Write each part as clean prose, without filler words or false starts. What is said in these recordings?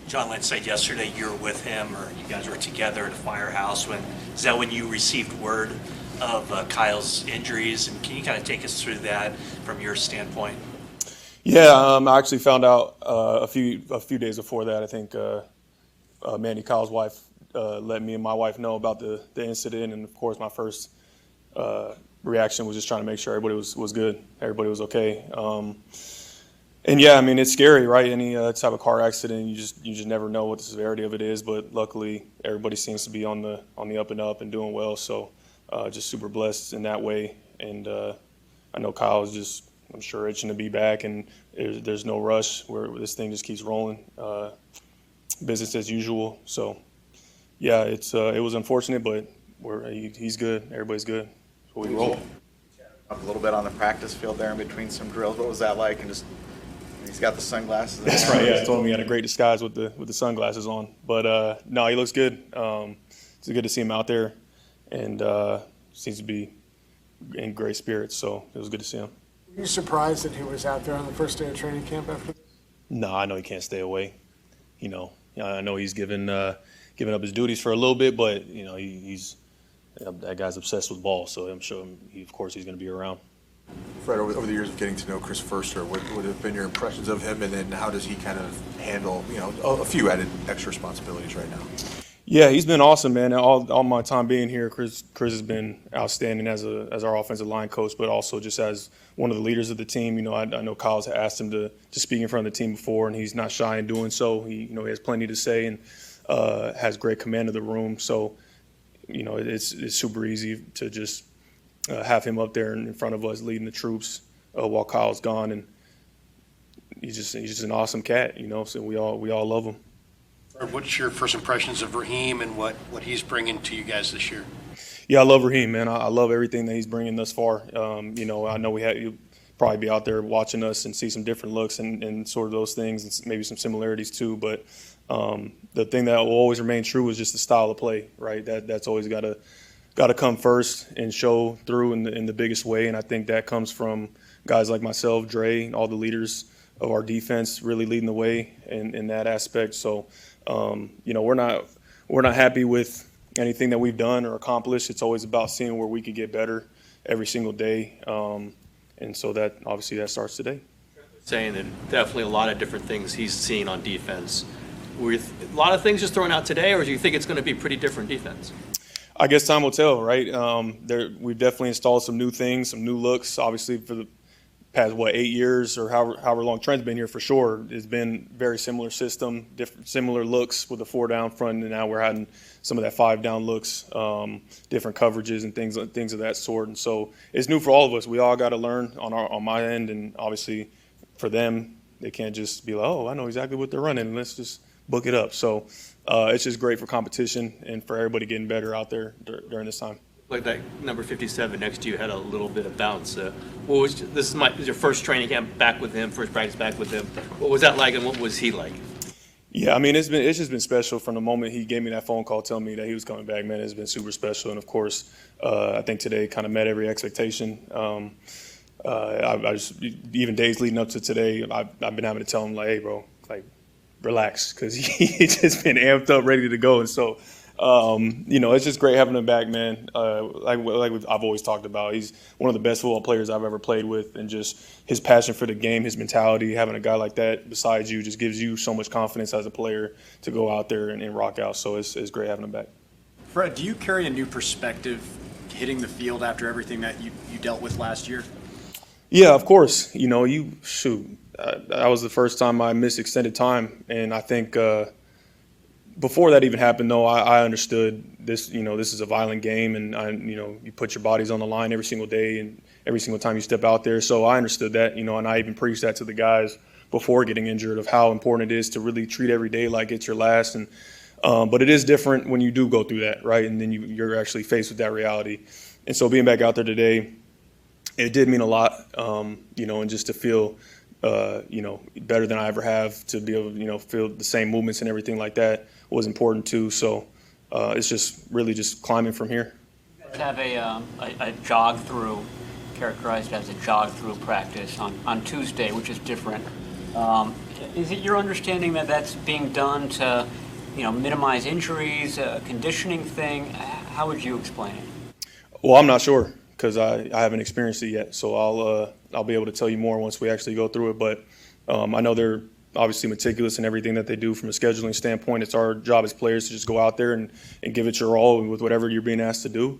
John Lynch said yesterday you were with him, or you guys were together at a firehouse. Is that when you received word of Kyle's injuries? And can you kind of take us through that from your standpoint? Yeah, I actually found out a few days before that. I think Mandy, Kyle's wife, let me and my wife know about the incident, and of course my first reaction was just trying to make sure everybody was good, everybody was okay. And yeah, I mean, it's scary, right? Any type of car accident, you just never know what the severity of it is. But luckily, everybody seems to be on the up and up and doing well. So just super blessed in that way. And I know Kyle is just, I'm sure, itching to be back, and there's no rush where this thing just keeps rolling, business as usual. So yeah, it was unfortunate, but he's good. Everybody's good. So we roll. Up a little bit on the practice field there in between some drills. What was that like? And just he's got the sunglasses. That's right. Yeah, I told him he had a great disguise with the sunglasses on. But no, he looks good. It's good to see him out there, and seems to be in great spirits. So it was good to see him. Were you surprised that he was out there on the first day of training camp after? No, I know he can't stay away. I know he's given up his duties for a little bit, but he's that guy's obsessed with ball. So I'm sure of course he's going to be around. Fred, over the years of getting to know Chris Foerster, what would have been your impressions of him, and then how does he kind of handle a few added extra responsibilities right now? Yeah, he's been awesome, man. All my time being here, Chris has been outstanding as our offensive line coach, but also just as one of the leaders of the team. I know Kyle's asked him to speak in front of the team before, and he's not shy in doing so. He has plenty to say and has great command of the room. So it's super easy to just have him up there in front of us leading the troops while Kyle's gone, and he's just an awesome cat. So we all love him. What's your first impressions of Raheem and what he's bringing to you guys this year? Yeah, I love Raheem, man. I love everything that he's bringing thus far. I know you'll probably be out there watching us and see some different looks and sort of those things, and maybe some similarities too. But the thing that will always remain true is just the style of play, right? That's always got to come first and show through in the biggest way. And I think that comes from guys like myself, Dre, all the leaders of our defense really leading the way in that aspect. So. We're not happy with anything that we've done or accomplished. It's always about seeing where we can get better every single day, and so that obviously that starts today. Saying that definitely a lot of different things he's seen on defense. With a lot of things just thrown out today, or do you think it's going to be pretty different defense? I guess time will tell, right? We've definitely installed some new things, some new looks. Obviously, for the past 8 years or however long Trent's been here, for sure, it's been very similar system, similar looks with a 4-down front, and now we're having some of that 5-down looks, different coverages and things of that sort. And so it's new for all of us. We all got to learn on my end, and obviously for them, they can't just be like, oh, I know exactly what they're running, and let's just book it up. So it's just great for competition and for everybody getting better out there during this time. Like that number 57 next to you had a little bit of bounce. This is your first training camp back with him, first practice back with him. What was that like, and what was he like? Yeah, I mean, it's just been special from the moment he gave me that phone call telling me that he was coming back. Man, it's been super special, and of course, I think today kind of met every expectation. I just, even days leading up to today, I've been having to tell him, like, hey, bro, like, relax, because he's just been amped up, ready to go, and so. It's just great having him back, man. I've always talked about, he's one of the best football players I've ever played with, and just his passion for the game, his mentality, having a guy like that beside you just gives you so much confidence as a player to go out there and rock out. So it's great having him back. Fred, do you carry a new perspective hitting the field after everything that you dealt with last year? Yeah, of course. That was the first time I missed extended time, and I think before that even happened, though, I understood this. This is a violent game, and you put your bodies on the line every single day and every single time you step out there. So I understood that, and I even preached that to the guys before getting injured of how important it is to really treat every day like it's your last. And but it is different when you do go through that, right? And then you're actually faced with that reality. And so being back out there today, it did mean a lot, and just to feel. Better than I ever have, to be able to, feel the same movements and everything like that was important too. So it's just really just climbing from here. You guys have a jog through, characterized as a jog through practice on Tuesday, which is different. Is it your understanding that that's being done to, minimize injuries, a conditioning thing? How would you explain it? Well, I'm not sure because I haven't experienced it yet. So I'll be able to tell you more once we actually go through it. But I know they're obviously meticulous in everything that they do from a scheduling standpoint. It's our job as players to just go out there and give it your all with whatever you're being asked to do.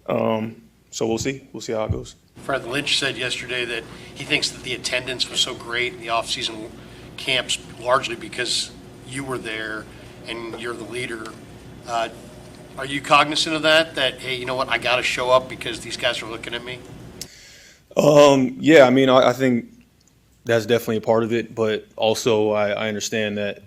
So we'll see. We'll see how it goes. Fred Lynch said yesterday that he thinks that the attendance was so great in the off-season camps largely because you were there and you're the leader. Are you cognizant of that, hey, you know what, I got to show up because these guys are looking at me? Yeah, I mean, I think that's definitely a part of it, but also I understand that,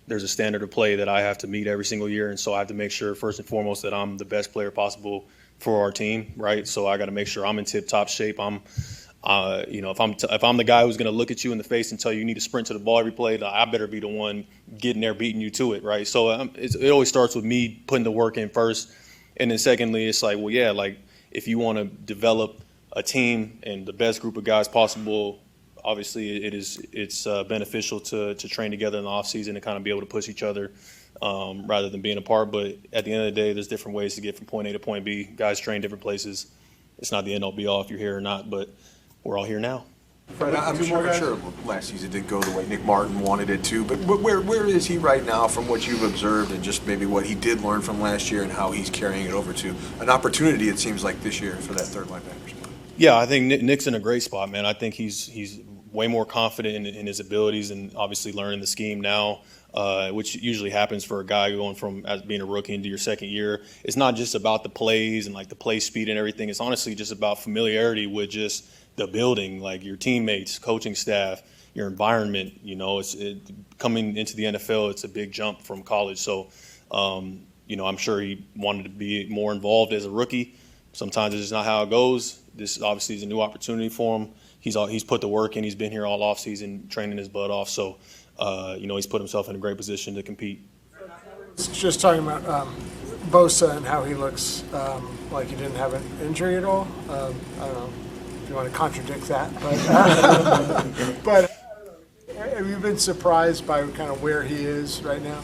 there's a standard of play that I have to meet every single year, and so I have to make sure, first and foremost, that I'm the best player possible for our team, right? So I got to make sure I'm in tip-top shape. If I'm the guy who's going to look at you in the face and tell you need to sprint to the ball every play, I better be the one getting there, beating you to it, right? So it always starts with me putting the work in first, and then secondly, it's like, well, yeah, like if you want to develop a team and the best group of guys possible, obviously it's beneficial to train together in the off season and kind of be able to push each other rather than being apart. But at the end of the day, there's different ways to get from point A to point B. Guys train different places. It's not the end all be all if you're here or not, but we're all here now. Fred, I'm sure last season didn't go the way Nick Martin wanted it to, but where is he right now from what you've observed and just maybe what he did learn from last year and how he's carrying it over to an opportunity, it seems like, this year for that third linebacker spot? Yeah, I think Nick's in a great spot, man. I think he's way more confident in his abilities and obviously learning the scheme now, which usually happens for a guy going from as being a rookie into your second year. It's not just about the plays and like the play speed and everything. It's honestly just about familiarity with just the building, like your teammates, coaching staff, your environment. Coming into the NFL, it's a big jump from college. So, I'm sure he wanted to be more involved as a rookie. Sometimes it's just not how it goes. This obviously is a new opportunity for him. He's put the work in. He's been here all offseason training his butt off. So, he's put himself in a great position to compete. Just talking about Bosa and how he looks like he didn't have an injury at all. I don't know if you want to contradict that, but have you been surprised by kind of where he is right now?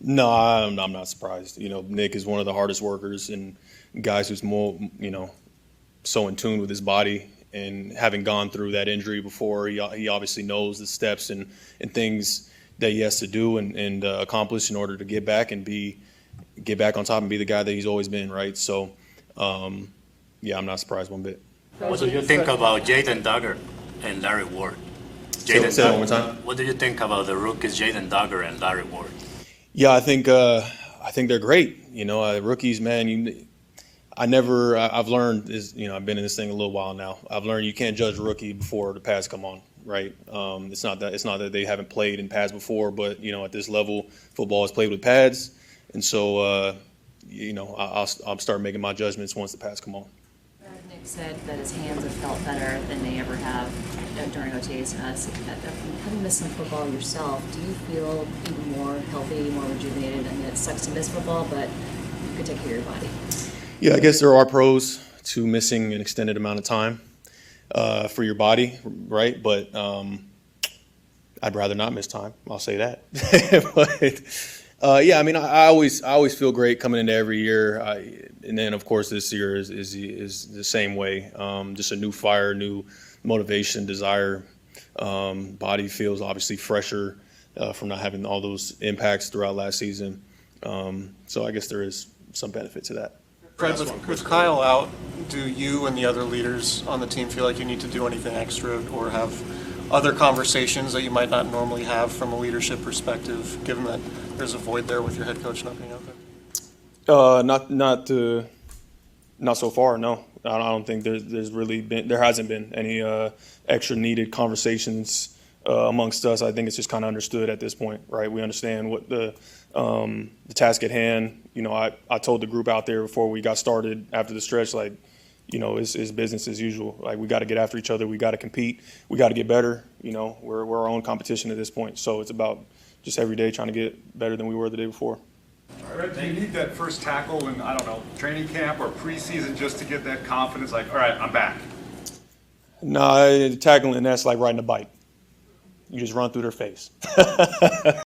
No, I'm not surprised. Nick is one of the hardest workers and guys who's more, so in tune with his body. And having gone through that injury before, he obviously knows the steps and things that he has to do and accomplish in order to get back on top and be the guy that he's always been, right? So, I'm not surprised one bit. What do you think about Jaden Duggar and Larry Ward? Say that one more time. What do you think about the rookies Jaden Duggar and Larry Ward? Yeah, I think they're great. Rookies, man. I've learned I've been in this thing a little while now. I've learned you can't judge a rookie before the pads come on, right? It's not that they haven't played in pads before, but at this level, football is played with pads, and so I'll start making my judgments once the pads come on. Nick said that his hands have felt better than they ever have during OTAs. Having missed some football yourself, do you feel even more healthy, more rejuvenated? I mean, it sucks to miss football, but you can take care of your body. Yeah, I guess there are pros to missing an extended amount of time for your body, right? But I'd rather not miss time. I'll say that. But I always feel great coming into every year, and then of course this year is the same way. Just a new fire, new motivation, desire. Body feels obviously fresher from not having all those impacts throughout last season. So I guess there is some benefit to that. Fred, with Kyle out, do you and the other leaders on the team feel like you need to do anything extra or have other conversations that you might not normally have from a leadership perspective, given that there's a void there with your head coach not being out there? Not so far, no. I don't think there hasn't been any extra needed conversations amongst us. I think it's just kind of understood at this point, right? We understand what the task at hand. I told the group out there before we got started after the stretch, it's business as usual. Like, we got to get after each other. We got to compete. We got to get better. We're our own competition at this point. So it's about just every day trying to get better than we were the day before. Fred, do you need that first tackle in, training camp or preseason just to get that confidence, like, all right, I'm back? No, tackling, that's like riding a bike. You just run through their face.